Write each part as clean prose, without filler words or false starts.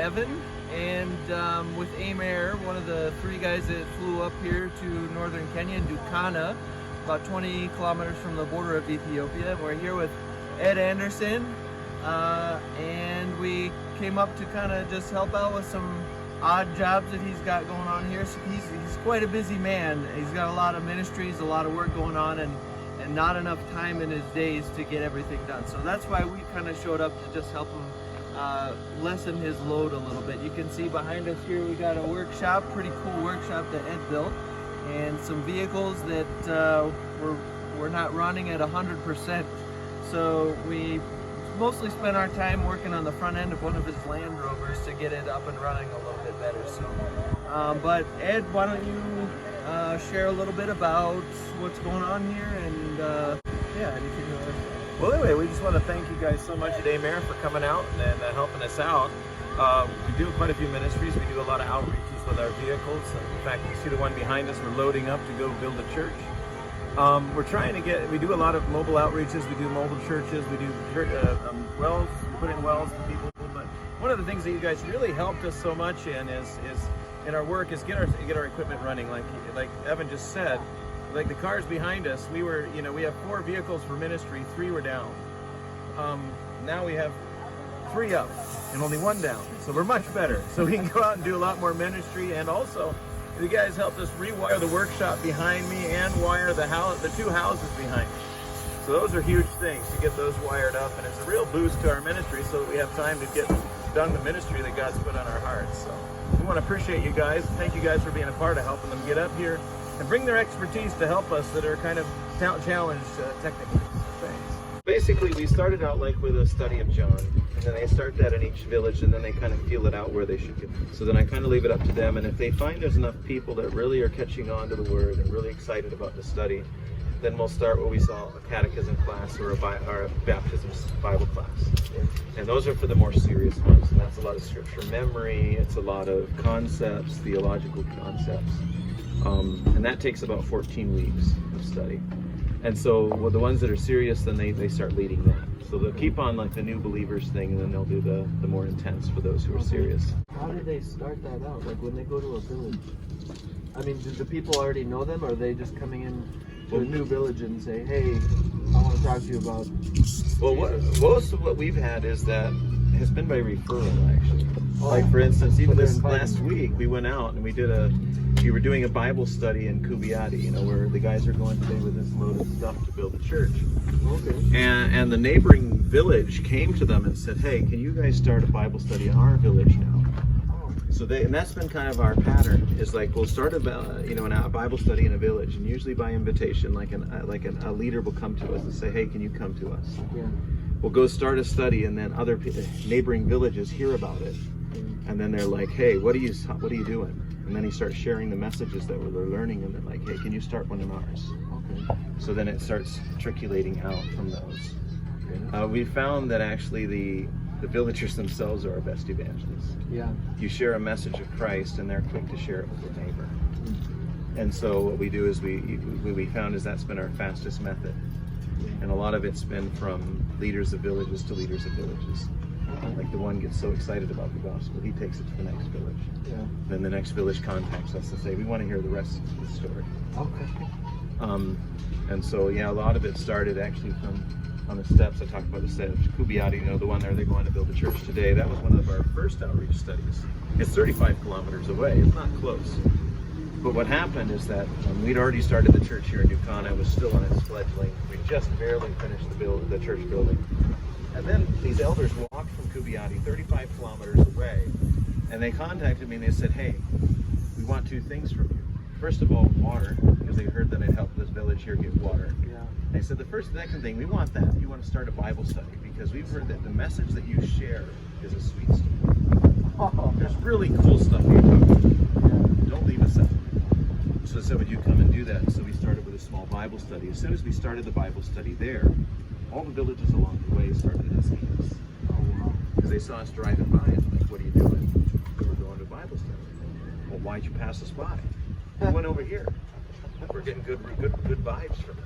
Evan, and with AIM Air, one of the 3 guys that flew up here to northern Kenya in Dukana, about 20 kilometers from the border of Ethiopia. We're here with Ed Anderson, and we came up to kind of just help out with some odd jobs that he's got going on here. So he's quite a busy man. He's got a lot of ministries, a lot of work going on, and not enough time in his days to get everything done. So that's why we kind of showed up to just help him lessen his load a little bit. You can see behind us here we got a workshop, pretty cool workshop that Ed built, and some vehicles that we're not running at 100%. So we mostly spent our time working on the front end of one of his Land Rovers to get it up and running a little bit better. So, but Ed, why don't you share a little bit about what's going on here, and yeah, anything you want to say? Well, anyway, we just want to thank you guys so much at AIM Air for coming out and helping us out. We do quite a few ministries. We do a lot of outreaches with our vehicles. In fact, you see the one behind us, we're loading up to go build a church. We're trying to we do a lot of mobile outreaches. We do mobile churches. We do wells. We put in wells for people. But one of the things that you guys really helped us so much in is in our work is get our equipment running. Like Evan just said, like the cars behind us, we have 4 vehicles for ministry, 3 were down. Now we have 3 up and only 1 down. So we're much better. So we can go out and do a lot more ministry. And also, the guys helped us rewire the workshop behind me and wire the 2 houses behind me. So those are huge things to get those wired up, and it's a real boost to our ministry so that we have time to get done the ministry that God's put on our hearts. So we want to appreciate you guys. Thank you guys for being a part of helping them get up here and bring their expertise to help us that are kind of challenged technically. Thanks. Basically, we started out like with a study of John, and then they start that in each village, and then they kind of feel it out where they should go. So then I kind of leave it up to them, and if they find there's enough people that really are catching on to the word and really excited about the study, then we'll start what we call a catechism class or a baptism Bible class. And those are for the more serious ones, and that's a lot of scripture memory, it's a lot of concepts, theological concepts. And that takes about 14 weeks of study. And so the ones that are serious, then they start leading that. So they'll keep on like the new believers thing, and then they'll do the more intense for those who are serious. How did they start that out? Like when they go to a village? I mean, do the people already know them, or are they just coming in to a new village and say, hey, I want to talk to you about... Well, most of what we've had has been by referral, actually. Like, for instance, even this last week, we went out and we were doing a Bible study in Kubiati, where the guys are going today with this load of stuff to build a church. Okay. And the neighboring village came to them and said, hey, can you guys start a Bible study in our village now? So and that's been kind of our pattern, is like we'll start a Bible study in a village, and usually by invitation, a leader will come to us and say, hey, can you come to us? Yeah. We'll go start a study, and then other neighboring villages hear about it, and then they're like, hey, what are you doing? And then he starts sharing the messages that we're learning, and they're like, hey, can you start one in ours? Okay. So then it starts trickulating out from those. Okay. We found that actually the villagers themselves are our best evangelists. Yeah. You share a message of Christ, and they're quick to share it with their neighbor. Mm-hmm. And so what we do is we found is that's been our fastest method. And a lot of it's been from leaders of villages to leaders of villages. Like the one gets so excited about the gospel, he takes it to the next village. Yeah. Then the next village contacts us and say, we want to hear the rest of the story. Okay. And so, yeah, a lot of it started actually on the steps. I talked about the steps. Kubiati, the one there, they're going to build a church today. That was one of our first outreach studies. It's 35 kilometers away. It's not close. But what happened is that we'd already started the church here in Dukana. It was still on its fledgling. We just barely finished the church building. And then these elders walked from Kubiati, 35 kilometers away, and they contacted me and they said, hey, we want 2 things from you. First of all, water, because they heard that I'd helped this village here get water. Yeah. They said, the second thing, we want that. You want to start a Bible study, because we've heard that the message that you share is a sweet story. Oh, there's really cool stuff you talk about. Yeah. Don't leave us out. So I said, would you come and do that? And so we started with a small Bible study. As soon as we started the Bible study there, all the villages along the way started asking us. Oh, wow. Because they saw us driving by and like, what are you doing? We were going to Bible study. Well, why'd you pass us by? We went over here. We're getting good vibes from it.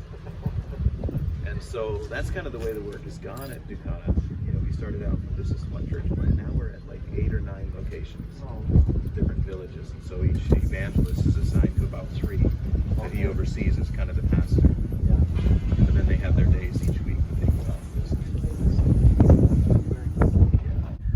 And so that's kind of the way the work has gone at Dukana. We started out, this is one church plant. Now we're at like 8 or 9 locations, different villages. And so each evangelist is assigned to about 3 that he oversees as kind of the pastor. And then they have their days each week that they go out and visit.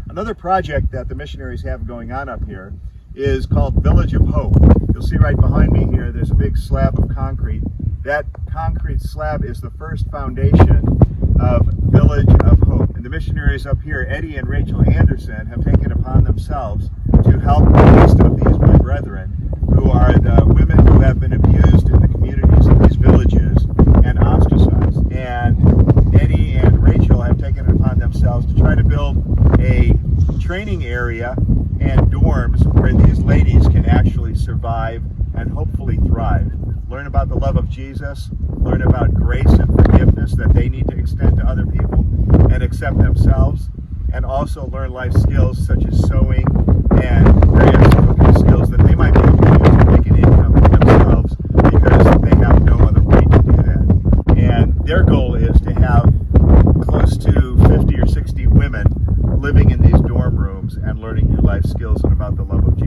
Another project that the missionaries have going on up here is called Village of Hope. You'll see right behind me here, there's a big slab of concrete. That concrete slab is the first foundation of Village of Hope. And the missionaries up here, Eddie and Rachel Anderson, have taken upon themselves to help the least of these, my brethren, who are the women who have been abused in the communities of these villages and ostracized. And Eddie and Rachel have taken it upon themselves to try to build a training area and dorms where these ladies can actually survive and hopefully thrive. Learn about the love of Jesus, learn about grace and forgiveness that they need to extend to other people and accept themselves, and also learn life skills such as sewing and various cooking skills that they might be able to use to make an income for themselves because they have no other way to do that. And their goal is to have close to 50 or 60 women living in these dorm rooms and learning new life skills and about the love of Jesus.